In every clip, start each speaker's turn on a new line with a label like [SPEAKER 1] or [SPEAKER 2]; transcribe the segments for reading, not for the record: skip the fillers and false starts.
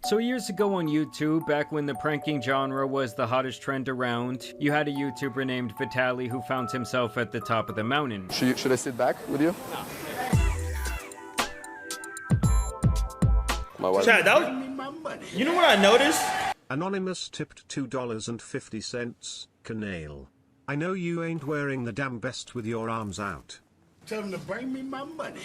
[SPEAKER 1] So years ago on YouTube, back when the pranking genre was the hottest trend around, you had a YouTuber named Vitaly who found himself at the top of the mountain.
[SPEAKER 2] Should I sit back with you? No.
[SPEAKER 3] Chad, you know what I noticed?
[SPEAKER 4] Anonymous tipped $2.50. Kanel. I know you ain't wearing the damn best with your arms out.
[SPEAKER 5] Tell them to bring me my money.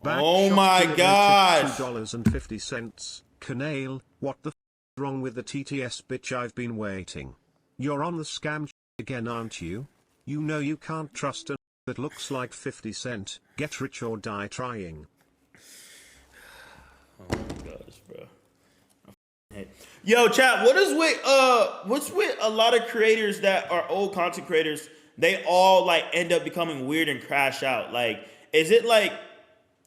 [SPEAKER 3] Oh my gosh.
[SPEAKER 4] $2.50. Kanel, what the f is wrong with the TTS bitch? I've been waiting. You're on the scam again, aren't you? You know you can't trust a that looks like 50 Cent. Get rich or die trying.
[SPEAKER 3] Oh my gosh, bro. Yo, chat, what's with a lot of creators that are old content creators? They all like end up becoming weird and crash out. Like,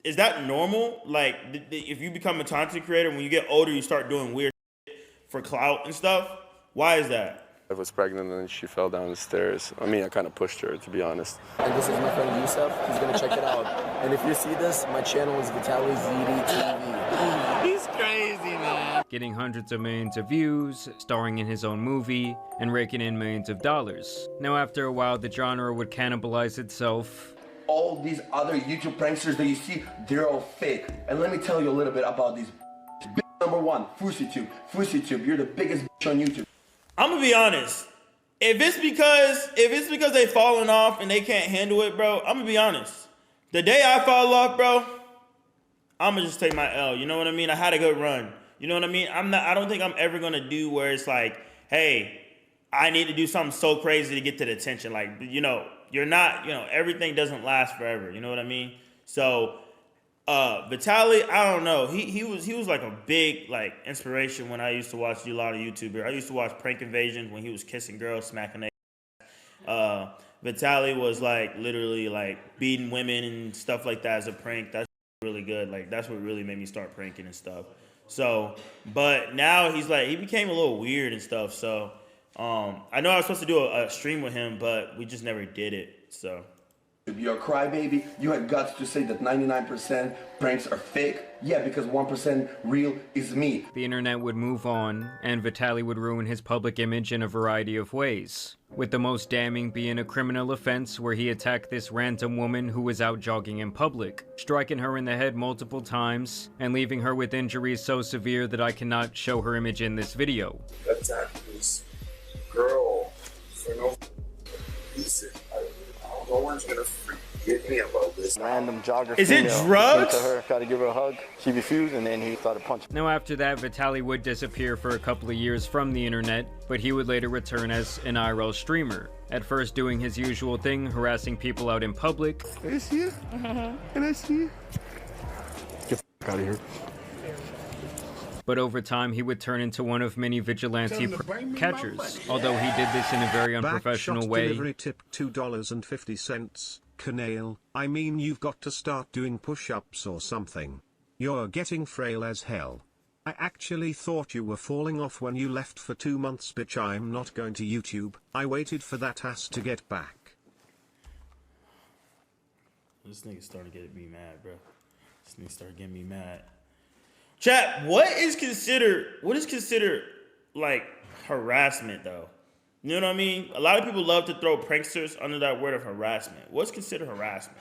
[SPEAKER 3] is that normal? Like, if you become a content creator, when you get older, you start doing weird shit for clout and stuff? Why is that?
[SPEAKER 2] I was pregnant and she fell down the stairs. I mean, I kind of pushed her, to be honest.
[SPEAKER 6] And this is my friend Yusuf. He's going to check it out. And if you see this, my channel is Vitaly TV.
[SPEAKER 3] He's crazy, man.
[SPEAKER 1] Getting hundreds of millions of views, starring in his own movie, and raking in millions of dollars. Now after a while, the genre would cannibalize itself.
[SPEAKER 7] All these other YouTube pranksters that you see, they're all fake. And let me tell you a little bit about these. Number one, FouseyTube, you're the biggest bitch on YouTube.
[SPEAKER 3] I'm gonna be honest. If it's because they falling off and they can't handle it, bro, I'm gonna be honest. The day I fall off, bro, I'm gonna just take my L. You know what I mean? I had a good run. You know what I mean? I don't think I'm ever gonna do where it's like, hey, I need to do something so crazy to get to the attention. Like, you're not, everything doesn't last forever. You know what I mean? So, Vitaly, I don't know. He was like a big like inspiration when I used to watch a lot of YouTubers. I used to watch Prank Invasion when he was kissing girls, smacking their Vitaly was like literally like beating women and stuff like that as a prank. That's really good. Like that's what really made me start pranking and stuff. So, but now he became a little weird and stuff. So, I know I was supposed to do a stream with him, but we just never did it. So.
[SPEAKER 7] You're a crybaby. You had guts to say that 99% pranks are fake. Yeah, because 1% real is me.
[SPEAKER 1] The internet would move on, and Vitaly would ruin his public image in a variety of ways, with the most damning being a criminal offense where he attacked this random woman who was out jogging in public, striking her in the head multiple times, and leaving her with injuries so severe that I cannot show her image in this video.
[SPEAKER 5] Attack this girl for no reason. No one's gonna forgive me about this.
[SPEAKER 6] Random jogger.
[SPEAKER 3] Is it drugs?
[SPEAKER 6] To her, tried to give her a hug. She refused, and then he started punching.
[SPEAKER 1] Now after that, Vitaly would disappear for a couple of years from the internet, but he would later return as an IRL streamer. At first doing his usual thing, harassing people out in public.
[SPEAKER 2] Can I see you? Can I see you? Get the f*** out of here.
[SPEAKER 1] But over time, he would turn into one of many vigilante catchers, although he did this in a very unprofessional way.
[SPEAKER 4] Delivery tip $2.50. Kanel, I mean you've got to start doing push-ups or something. You're getting frail as hell. I actually thought you were falling off when you left for 2 months, bitch. I'm not going to YouTube. I waited for that ass to get back.
[SPEAKER 3] This nigga started getting me mad, bro. This nigga started getting me mad. Chat, what is considered like harassment though? You know what I mean? A lot of people love to throw pranksters under that word of harassment. What's considered harassment?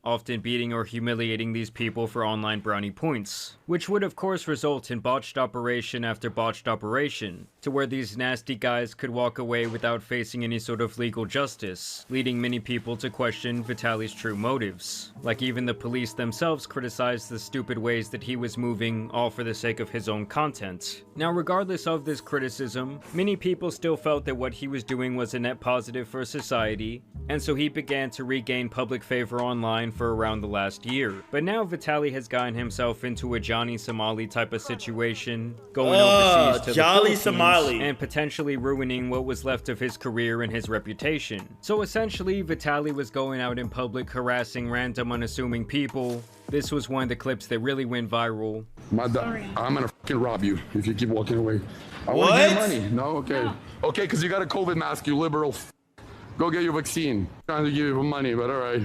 [SPEAKER 1] Often beating or humiliating these people for online brownie points, which would of course result in botched operation after botched operation, to where these nasty guys could walk away without facing any sort of legal justice, leading many people to question Vitaly's true motives. Like even the police themselves criticized the stupid ways that he was moving, all for the sake of his own content. Now regardless of this criticism, many people still felt that what he was doing was a net positive for society, and so he began to regain public favor online for around the last year. But now Vitaly has gotten himself into a Johnny Somali type of situation, going overseas to the Philippines, and potentially ruining what was left of his career and his reputation. So essentially, Vitaly was going out in public harassing random unassuming people. This was one of the clips that really went viral.
[SPEAKER 2] I'm gonna fucking rob you if you keep walking away. I
[SPEAKER 3] What?
[SPEAKER 2] want to get money. No, okay. No. Okay, because you got a COVID mask, you liberal. Go get your vaccine. Trying to give you money, but all right.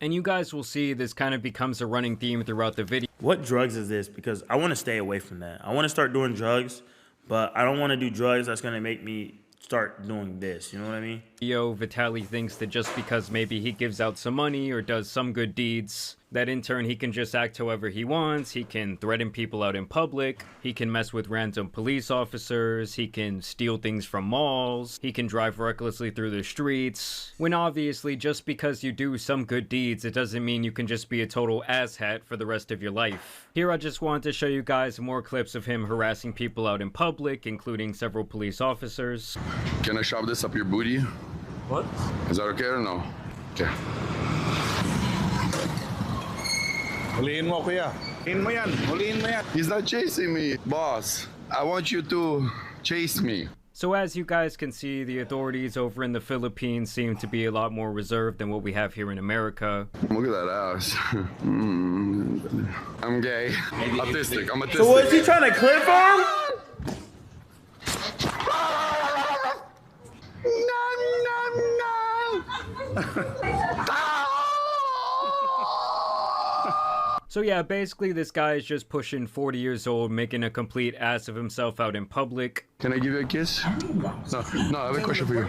[SPEAKER 1] And you guys will see this kind of becomes a running theme throughout the video,
[SPEAKER 3] what drugs is this? Because I want to stay away from that. I want to start doing drugs, but I don't want to do drugs that's going to make me start doing this. You know what I mean?
[SPEAKER 1] Vitaly thinks that just because maybe he gives out some money or does some good deeds, that in turn he can just act however he wants. He can threaten people out in public. He can mess with random police officers. He can steal things from malls. He can drive recklessly through the streets. When obviously, just because you do some good deeds, it doesn't mean you can just be a total asshat for the rest of your life. Here I just wanted to show you guys more clips of him harassing people out in public, including several police officers.
[SPEAKER 2] Can I shove this up your booty?
[SPEAKER 8] What?
[SPEAKER 2] Is that okay or no? Okay.
[SPEAKER 8] Huliin mo, kuya. Huliin mo yan. Huliin mo yan.
[SPEAKER 2] He's not chasing me, boss. I want you to chase me.
[SPEAKER 1] So as you guys can see, the authorities over in the Philippines seem to be a lot more reserved than what we have here in America.
[SPEAKER 2] Look at that ass. I'm gay. Autistic. I'm autistic.
[SPEAKER 3] So was he trying to clip him?
[SPEAKER 1] So yeah, basically this guy is just pushing 40 years old, making a complete ass of himself out in public.
[SPEAKER 2] Can I give you a kiss? No, I have a question for you.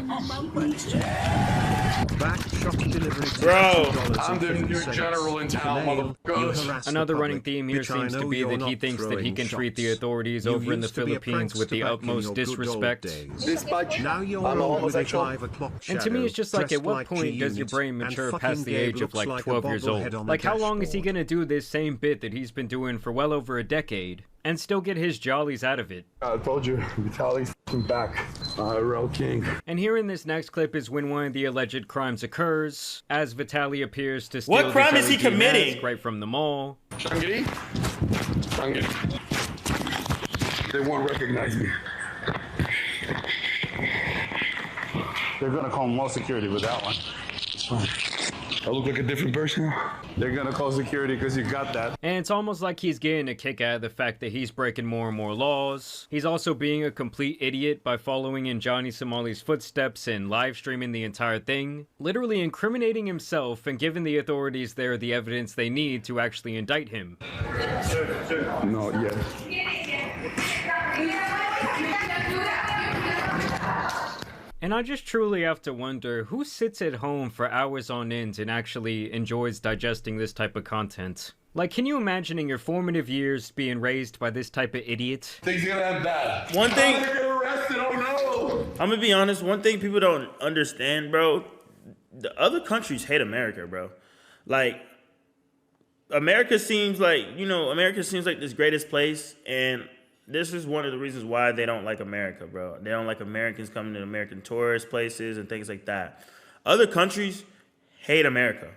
[SPEAKER 4] Back shop delivery.
[SPEAKER 3] Bro,
[SPEAKER 2] I'm the new general in town, motherfuckers.
[SPEAKER 1] Another running theme here seems to be that he thinks that he can treat the authorities over in the Philippines with the utmost disrespect.
[SPEAKER 7] Dispatch.
[SPEAKER 4] Now you're
[SPEAKER 7] I'm a
[SPEAKER 4] on with a
[SPEAKER 7] homosexual.
[SPEAKER 4] 5 o'clock
[SPEAKER 1] And to me, it's just like,
[SPEAKER 4] dressed
[SPEAKER 1] at what
[SPEAKER 4] like
[SPEAKER 1] point does your
[SPEAKER 4] G-Unit,
[SPEAKER 1] brain
[SPEAKER 4] and
[SPEAKER 1] mature
[SPEAKER 4] fucking
[SPEAKER 1] past the
[SPEAKER 4] Gabe
[SPEAKER 1] age of
[SPEAKER 4] looks
[SPEAKER 1] like
[SPEAKER 4] a
[SPEAKER 1] 12 years
[SPEAKER 4] bobblehead
[SPEAKER 1] old?
[SPEAKER 4] on the
[SPEAKER 1] Like, how long is he
[SPEAKER 4] dashboard.
[SPEAKER 1] gonna do this same bit that he's been doing for well over a decade and still get his jollies out of it?
[SPEAKER 2] I told you, Vitaly's back. Real king.
[SPEAKER 1] And here in this next clip is when one of the alleged crimes occurs, as Vitaly appears to steal
[SPEAKER 3] What crime
[SPEAKER 1] this
[SPEAKER 3] is he
[SPEAKER 1] LED
[SPEAKER 3] committing?
[SPEAKER 1] mask right from the mall.
[SPEAKER 2] Shangri? Shangri. They won't recognize me.
[SPEAKER 8] They're gonna call more security with that one. It's fine.
[SPEAKER 2] I look like a different person.
[SPEAKER 8] They're gonna call security because you got that.
[SPEAKER 1] And it's almost like he's getting a kick out of the fact that he's breaking more and more laws. He's also being a complete idiot by following in Johnny Somali's footsteps and live streaming the entire thing, literally incriminating himself and giving the authorities there the evidence they need to actually indict him.
[SPEAKER 2] No, yeah.
[SPEAKER 1] And I just truly have to wonder who sits at home for hours on end and actually enjoys digesting this type of content. Like, can you imagine in your formative years being raised by this type of idiot?
[SPEAKER 2] Things are gonna end bad.
[SPEAKER 3] One thing,
[SPEAKER 2] I'm gonna get arrested, oh no!
[SPEAKER 3] I'm gonna be honest, one thing people don't understand, bro, the other countries hate America, bro. Like, America seems like this greatest place, and this is one of the reasons why they don't like America, bro. They don't like Americans coming to American tourist places and things like that. Other countries hate America.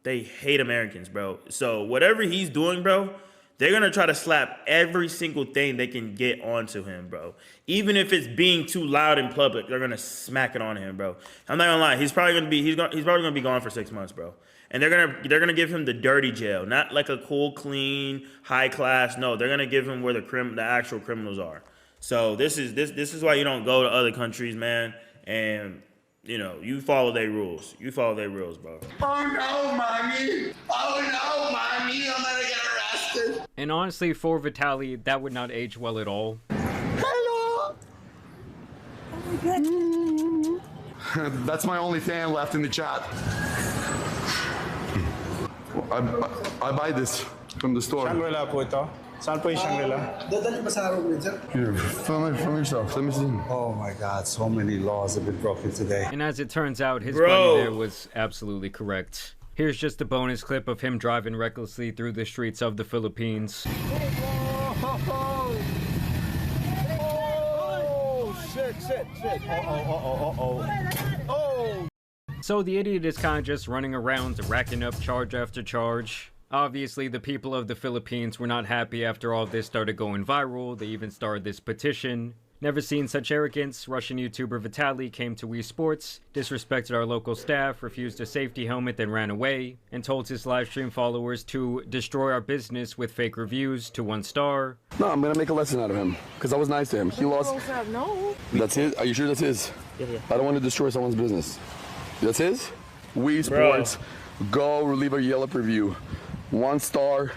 [SPEAKER 3] They hate Americans, bro. So whatever he's doing, bro, they're going to try to slap every single thing they can get onto him, bro. Even if it's being too loud in public, they're going to smack it on him, bro. I'm not going to lie. He's probably going to be gone for 6 months, bro. And they're going to give him the dirty jail, not like a cool, clean, high class. No, they're going to give him where the actual criminals are. So this is why you don't go to other countries, man. And you follow their rules. You follow their rules, bro.
[SPEAKER 2] Oh no, mommy! Oh no, mommy! I'm gonna get arrested!
[SPEAKER 1] And honestly, for Vitaly, that would not age well at all.
[SPEAKER 2] Hello! That's my only fan left in the chat. I buy this from the store.
[SPEAKER 8] Shangri-La po ito. Saan po yung Shangri-La?
[SPEAKER 5] Dadali ba sa araw sir?
[SPEAKER 2] Here, film it from yourself. Let me see.
[SPEAKER 9] Oh my God, so many laws have been broken today.
[SPEAKER 1] And as it turns out, his
[SPEAKER 3] Bro.
[SPEAKER 1] buddy there was absolutely correct. Here's just a bonus clip of him driving recklessly through the streets of the Philippines. So the idiot is kind of just running around racking up charge after charge. Obviously, the people of the Philippines were not happy after all this started going viral. They even started this petition. Never seen such arrogance. Russian YouTuber Vitaly came to Wii Sports, disrespected our local staff, refused a safety helmet, then ran away, and told his livestream followers to destroy our business with fake reviews to 1 star.
[SPEAKER 2] No, I'm gonna make a lesson out of him because I was nice to him. He lost.
[SPEAKER 10] No.
[SPEAKER 2] That's his. Are you sure that's his?
[SPEAKER 10] Yeah.
[SPEAKER 2] I don't want to destroy someone's business. That's his. Wii
[SPEAKER 3] Bro.
[SPEAKER 2] Sports. Go leave a Yelp review. 1 star.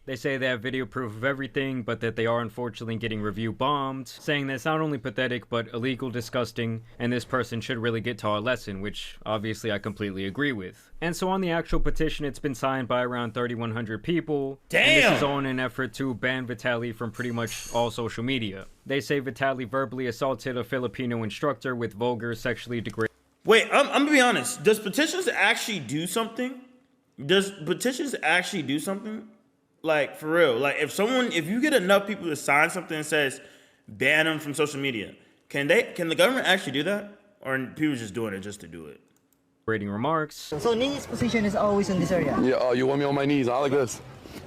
[SPEAKER 1] They say they have video proof of everything, but that they are unfortunately getting review bombed, saying that it's not only pathetic, but illegal, disgusting, and this person should really get taught a lesson, which obviously I completely agree with. And so on the actual petition, it's been signed by around 3,100 people.
[SPEAKER 3] Damn!
[SPEAKER 1] And this is all in an effort to ban Vitaly from pretty much all social media. They say Vitaly verbally assaulted a Filipino instructor with vulgar, sexually degrading...
[SPEAKER 3] Wait, I'm gonna be honest. Does petitions actually do something? Does petitions actually do something? Like, for real. Like, if you get enough people to sign something that says ban them from social media, can the government actually do that? Or are people just doing it just to do it?
[SPEAKER 1] Remarks.
[SPEAKER 10] So knees position is always in this area?
[SPEAKER 2] Yeah, oh, you want me on my knees, huh? Like this?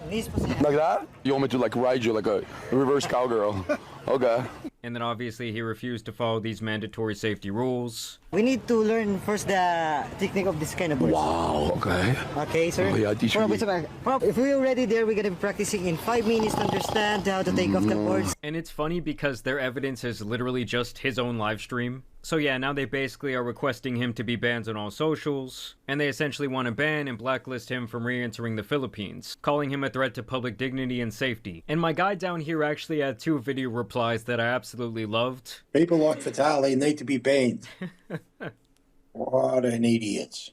[SPEAKER 10] Knees position.
[SPEAKER 2] Like that? You want me to, like, ride you like a reverse cowgirl? Okay.
[SPEAKER 1] And then obviously he refused to follow these mandatory safety rules.
[SPEAKER 10] We need to learn first the technique of this kind of words.
[SPEAKER 2] Wow, okay.
[SPEAKER 10] Okay, sir?
[SPEAKER 2] Oh, yeah, teach me.
[SPEAKER 10] If we're already there, we're gonna be practicing in 5 minutes to understand how to take off the words.
[SPEAKER 1] And it's funny because their evidence is literally just his own live stream. So yeah, now they basically are requesting him to be banned on all socials, and they essentially want to ban and blacklist him from re-entering the Philippines, calling him a threat to public dignity and safety. And my guy down here actually had 2 video replies that I absolutely loved.
[SPEAKER 11] People like Vitaly need to be banned. What an idiot.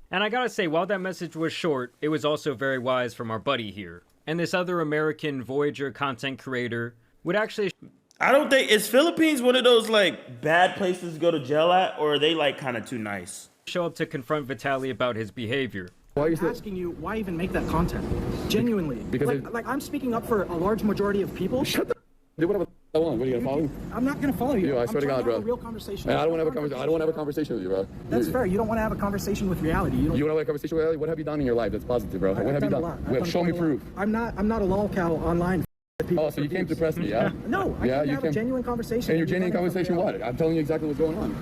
[SPEAKER 1] And I gotta say, while that message was short, it was also very wise from our buddy here. And this other American Voyager content creator would actually...
[SPEAKER 3] I don't think, is Philippines one of those like bad places to go to jail at, or are they like kind of too nice?
[SPEAKER 1] Show up to confront Vitaly about his behavior.
[SPEAKER 12] Why are you asking you why even make that content? Genuinely, because like I'm speaking up for a large majority of people.
[SPEAKER 2] Shut the do whatever I want. What are you gonna follow me?
[SPEAKER 12] I'm not gonna follow you.
[SPEAKER 2] I swear to God, bro.
[SPEAKER 12] A real conversation.
[SPEAKER 2] Man, I don't want to have a conversation. I don't want to have a conversation with you, bro.
[SPEAKER 12] That's fair. You don't want to have a conversation with reality. You want
[SPEAKER 2] to have a conversation with reality? What have you done in your life that's positive, bro? What have you done? Show me proof.
[SPEAKER 12] I'm not a lol cow online.
[SPEAKER 2] Oh, so you came to press me, yeah?
[SPEAKER 12] No, I came to have a genuine conversation.
[SPEAKER 2] And your genuine conversation what? I'm telling you exactly what's going on.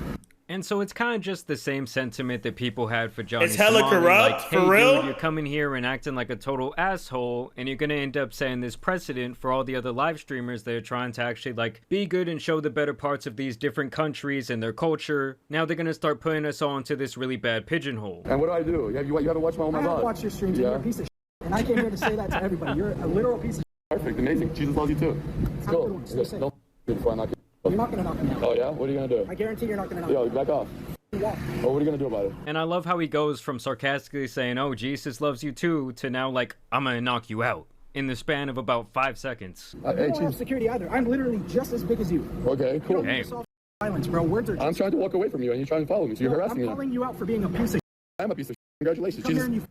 [SPEAKER 1] And so it's kind of just the same sentiment that people had for Johnny.
[SPEAKER 3] It's hella
[SPEAKER 1] Somali,
[SPEAKER 3] corrupt,
[SPEAKER 1] like, hey,
[SPEAKER 3] for real?
[SPEAKER 1] Dude, you're coming here and acting like a total asshole, and you're gonna end up setting this precedent for all the other live streamers that are trying to actually like be good and show the better parts of these different countries and their culture. Now they're gonna start putting us all into this really bad pigeonhole.
[SPEAKER 2] And what do? You haven't watched my own vlog?
[SPEAKER 12] I haven't watched your streams. You're a piece of shit. And I came here to say that to everybody. You're a literal piece of shit.
[SPEAKER 2] Perfect, amazing. Jesus loves you too. Let's go. Don't before I knock you.
[SPEAKER 12] You're not gonna knock me out.
[SPEAKER 2] Oh yeah? What are you gonna do?
[SPEAKER 12] I guarantee you're not gonna knock me out.
[SPEAKER 2] Yo, back off. Oh, what are you gonna do about it?
[SPEAKER 1] And I love how he goes from sarcastically saying, oh, Jesus loves you too, to now like, I'm gonna knock you out, in the span of about 5 seconds.
[SPEAKER 12] I don't have security either. I'm literally just as big as you.
[SPEAKER 2] Okay, cool.
[SPEAKER 12] Violence, bro. Words are.
[SPEAKER 2] I'm trying to walk away from you, and you're trying to follow me, so you're harassing me.
[SPEAKER 12] I'm calling you out for being a piece of.
[SPEAKER 2] I'm a piece of. Congratulations.
[SPEAKER 12] Come here and you.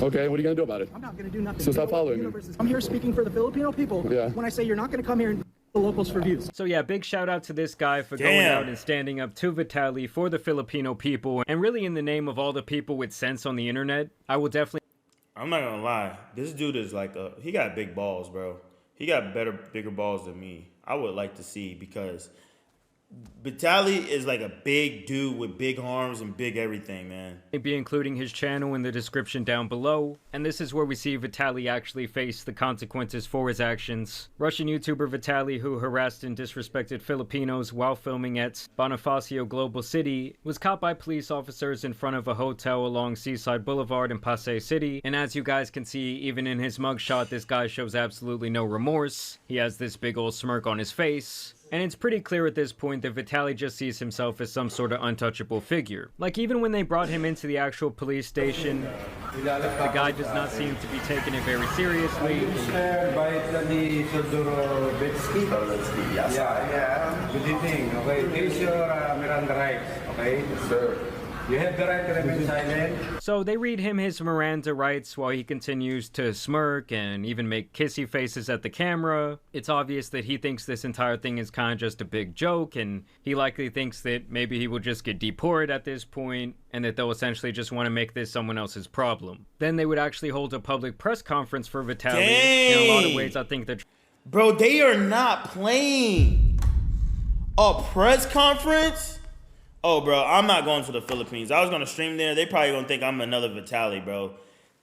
[SPEAKER 2] Okay, what are you gonna do about it?
[SPEAKER 12] I'm not gonna do nothing.
[SPEAKER 2] So stop following me.
[SPEAKER 12] I'm here speaking for the Filipino people.
[SPEAKER 2] Yeah.
[SPEAKER 12] When I say you're not gonna come here and the locals for views.
[SPEAKER 1] So yeah, big shout out to this guy for going out and standing up to Vitaly for the Filipino people, and really in the name of all the people with sense on the internet. I will definitely...
[SPEAKER 3] I'm not gonna lie, this dude is like he got big balls, bro. He got bigger balls than me. I would like to see, because Vitaly is like a big dude with big arms and big everything, man.
[SPEAKER 1] Be including his channel in the description down below. And this is where we see Vitaly actually face the consequences for his actions. Russian YouTuber Vitaly, who harassed and disrespected Filipinos while filming at Bonifacio Global City, was caught by police officers in front of a hotel along Seaside Boulevard in Pasay City. And as you guys can see, even in his mugshot, this guy shows absolutely no remorse. He has this big old smirk on his face. And it's pretty clear at this point that Vitaly just sees himself as some sort of untouchable figure. Like, even when they brought him into the actual police station, the guy does not seem to be taking it very seriously.
[SPEAKER 13] Vitaly Yeah. Good evening. Okay, here's your Miranda rights. Okay? Yes, sir. You have the right to remain silent.
[SPEAKER 1] So they read him his Miranda rights while he continues to smirk and even make kissy faces at the camera. It's obvious that he thinks this entire thing is kind of just a big joke, and he likely thinks that maybe he will just get deported at this point, and that they'll essentially just want to make this someone else's problem. Then they would actually hold a public press conference for Vitaly. In a lot of ways, I think that...
[SPEAKER 3] Bro, they are not playing. A press conference? Oh, bro, I'm not going to the Philippines. I was going to stream there. They probably going to think I'm another Vitaly, bro.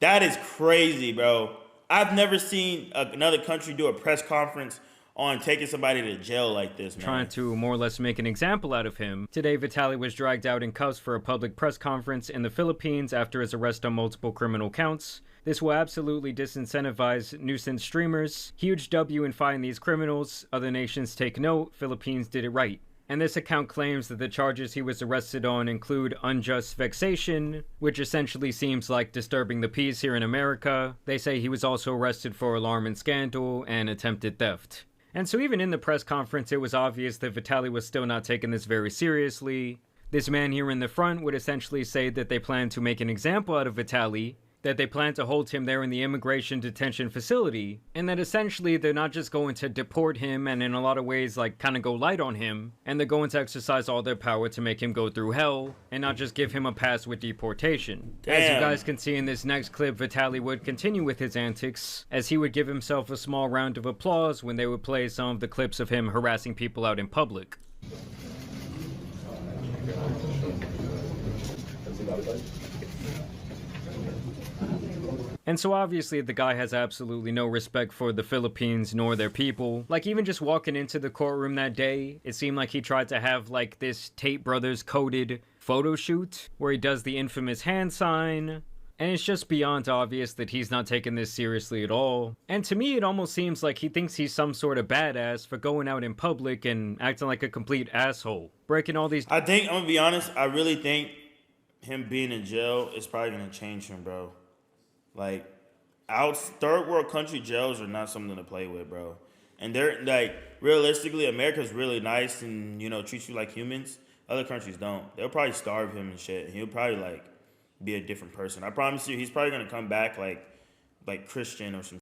[SPEAKER 3] That is crazy, bro. I've never seen another country do a press conference on taking somebody to jail like this, man.
[SPEAKER 1] Trying to more or less make an example out of him. Today, Vitaly was dragged out in cuffs for a public press conference in the Philippines after his arrest on multiple criminal counts. This will absolutely disincentivize nuisance streamers. Huge W in fighting these criminals. Other nations take note. Philippines did it right. And this account claims that the charges he was arrested on include unjust vexation, which essentially seems like disturbing the peace here in America. They say he was also arrested for alarm and scandal and attempted theft. And so even in the press conference, it was obvious that Vitaly was still not taking this very seriously. This man here in the front would essentially say that they plan to make an example out of Vitaly, that they plan to hold him there in the immigration detention facility, and that essentially they're not just going to deport him and in a lot of ways like kind of go light on him, and they're going to exercise all their power to make him go through hell and not just give him a pass with deportation.
[SPEAKER 3] Damn.
[SPEAKER 1] As you guys can see in this next clip, Vitaly would continue with his antics as he would give himself a small round of applause when they would play some of the clips of him harassing people out in public. And so obviously the guy has absolutely no respect for the Philippines nor their people. Like even just walking into the courtroom that day, it seemed like he tried to have like this Tate Brothers coded photo shoot where he does the infamous hand sign. And it's just beyond obvious that he's not taking this seriously at all. And to me, it almost seems like he thinks he's some sort of badass for going out in public and acting like a complete asshole. Breaking all these...
[SPEAKER 3] I'm gonna be honest, I really think him being in jail is probably gonna change him, bro. Like, third world country jails are not something to play with, bro. And they're, like, realistically, America's really nice and, you know, treats you like humans. Other countries don't. They'll probably starve him and shit. And he'll probably, like, be a different person. I promise you, he's probably gonna come back, like Christian or some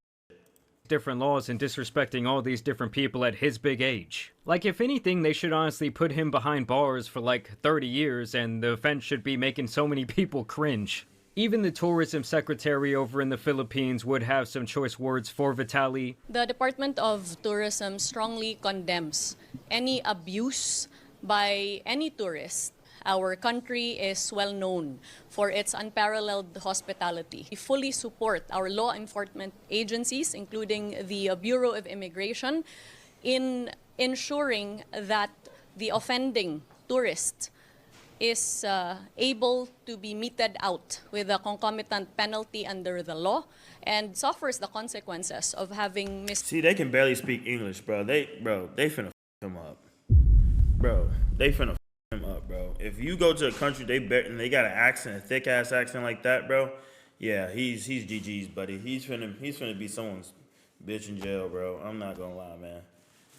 [SPEAKER 1] different laws and disrespecting all these different people at his big age. Like, if anything, they should honestly put him behind bars for, like, 30 years, and the offense should be making so many people cringe. Even the tourism secretary over in the Philippines would have some choice words for Vitaly.
[SPEAKER 14] The Department of Tourism strongly condemns any abuse by any tourist. Our country is well known for its unparalleled hospitality. We fully support our law enforcement agencies, including the Bureau of Immigration, in ensuring that the offending tourist is able to be meted out with a concomitant penalty under the law and suffers the consequences of having missed.
[SPEAKER 3] See, they can barely speak English, bro. They finna f him up. Bro, they finna f him up, bro. If you go to a country and they got an accent, a thick ass accent like that, bro, yeah, he's GG's, buddy. He's finna be someone's bitch in jail, bro. I'm not gonna lie, man.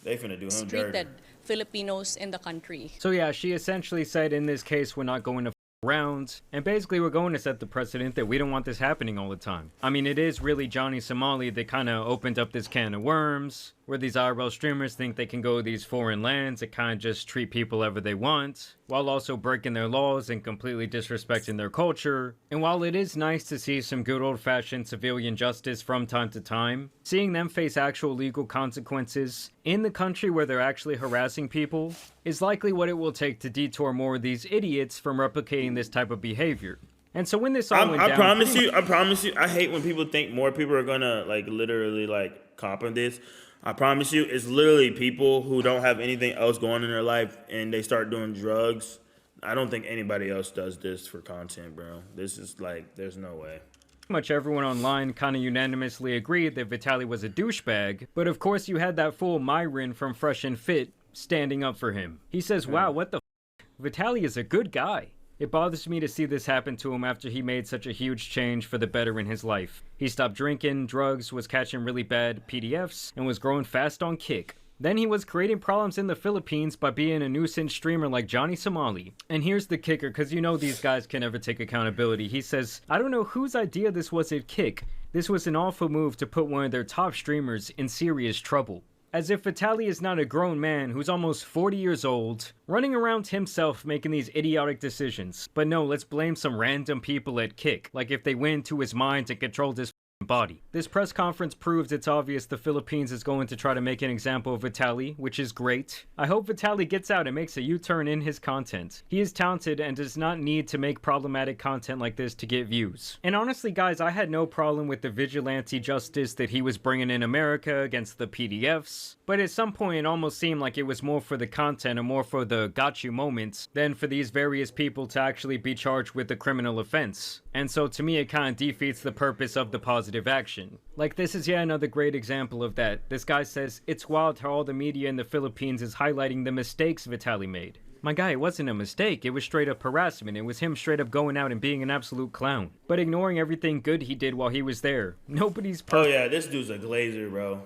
[SPEAKER 3] They finna do him dirty.
[SPEAKER 14] Filipinos in the country.
[SPEAKER 1] So yeah, she essentially said in this case we're not going to f around, and basically we're going to set the precedent that we don't want this happening all the time. I mean, it is really Johnny Somali that kind of opened up this can of worms, where these IRL streamers think they can go to these foreign lands and kind of just treat people however they want, while also breaking their laws and completely disrespecting their culture. And while it is nice to see some good old-fashioned civilian justice from time to time, seeing them face actual legal consequences in the country where they're actually harassing people is likely what it will take to detour more of these idiots from replicating this type of behavior. And so when this all went down...
[SPEAKER 3] I promise you, I hate when people think more people are gonna, like, literally, like, cop on this. I promise you, it's literally people who don't have anything else going on in their life and they start doing drugs. I don't think anybody else does this for content, bro. This is, like, there's no way.
[SPEAKER 1] Much everyone online kind of unanimously agreed that Vitaly was a douchebag, but of course you had that fool Myron from Fresh and Fit standing up for him. He says, wow, what the f***? Vitaly is a good guy. It bothers me to see this happen to him after he made such a huge change for the better in his life. He stopped drinking, drugs, was catching really bad PDFs, and was growing fast on Kick. Then he was creating problems in the Philippines by being a nuisance streamer like Johnny Somali. And here's the kicker, because you know these guys can never take accountability. He says, I don't know whose idea this was at Kick. This was an awful move to put one of their top streamers in serious trouble. As if Vitaly is not a grown man who's almost 40 years old, running around himself making these idiotic decisions. But no, let's blame some random people at Kick, like if they went into his mind and controlled his body. This press conference proves it's obvious the Philippines is going to try to make an example of Vitaly, which is great. I hope Vitaly gets out and makes a U-turn in his content. He is talented and does not need to make problematic content like this to get views. And honestly guys, I had no problem with the vigilante justice that he was bringing in America against the PDFs, but at some point it almost seemed like it was more for the content and more for the got you moments than for these various people to actually be charged with a criminal offense. And so to me it kind of defeats the purpose of the positive action. Like, this is yet another great example of that. This guy says, it's wild how all the media in the Philippines is highlighting the mistakes Vitaly made. My guy, it wasn't a mistake, it was straight up harassment. It was him straight up going out and being an absolute clown. But ignoring everything good he did while he was there. Nobody's
[SPEAKER 3] Oh yeah, this dude's a glazer, bro.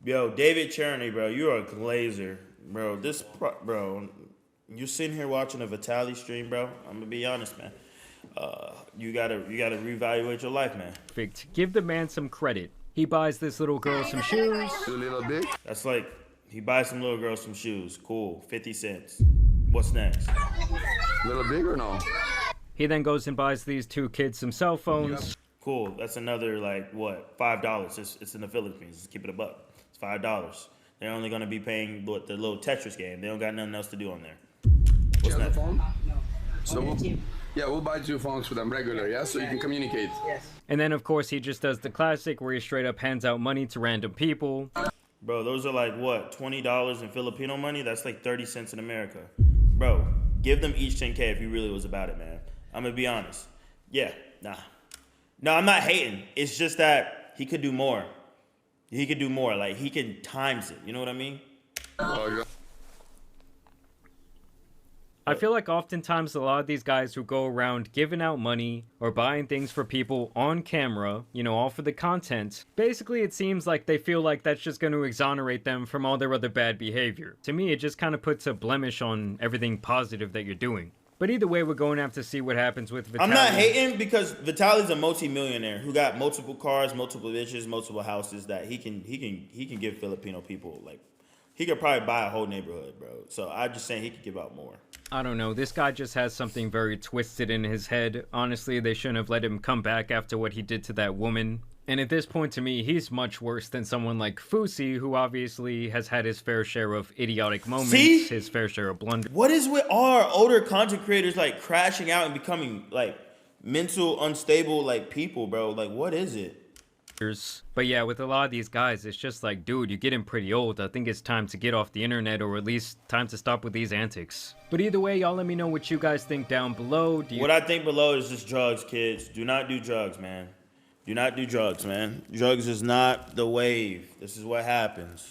[SPEAKER 3] Yo, David Cherney, bro, you're a glazer. Bro, bro, you sitting here watching a Vitaly stream, bro, I'm gonna be honest, man. You gotta reevaluate your life, man.
[SPEAKER 1] Perfect. Give the man some credit. He buys this little girl some shoes.
[SPEAKER 2] A little bit.
[SPEAKER 3] That's like, he buys some little girl some shoes. Cool, 50 cents. What's next?
[SPEAKER 2] A little big or no?
[SPEAKER 1] He then goes and buys these two kids some cell phones.
[SPEAKER 3] Cool, that's another, like, what, $5. It's in the Philippines, just keep it a buck. It's $5. They're only gonna be paying, what, the little Tetris game. They don't got nothing else to do on there. What's next?
[SPEAKER 2] Phone? No. So we'll buy 2 phones for them regular, yeah? So you can communicate.
[SPEAKER 10] Yes.
[SPEAKER 1] And then, of course, he just does the classic where he straight up hands out money to random people.
[SPEAKER 3] Bro, those are like, what, $20 in Filipino money? That's like 30 cents in America. Bro, give them each 10K if he really was about it, man. I'm gonna be honest. Yeah, nah. No, I'm not hating. It's just that he could do more. He could do more. Like, he can times it. You know what I mean?
[SPEAKER 1] I feel like oftentimes a lot of these guys who go around giving out money or buying things for people on camera, you know, all for the content, basically it seems like they feel like that's just going to exonerate them from all their other bad behavior. To me, it just kind of puts a blemish on everything positive that you're doing. But either way, we're going to have to see what happens with Vitaly.
[SPEAKER 3] I'm not hating because Vitaly's a multi-millionaire who got multiple cars, multiple bitches, multiple houses that he can give Filipino people, like, he could probably buy a whole neighborhood, bro. So I'm just saying he could give out more.
[SPEAKER 1] I don't know. This guy just has something very twisted in his head. Honestly, they shouldn't have let him come back after what he did to that woman. And at this point, to me, he's much worse than someone like Fusi, who obviously has had his fair share of idiotic moments, his fair share of blunders.
[SPEAKER 3] What is with our older content creators, like, crashing out and becoming, like, mental unstable, like, people, bro? Like, what is it?
[SPEAKER 1] But yeah, with a lot of these guys, it's just like, dude, you're getting pretty old. I think it's time to get off the internet, or at least time to stop with these antics. But either way, y'all let me know what you guys think down below.
[SPEAKER 3] What I think below is just drugs, kids. Do not do drugs, man. Do not do drugs, man. Drugs is not the wave. This is what happens.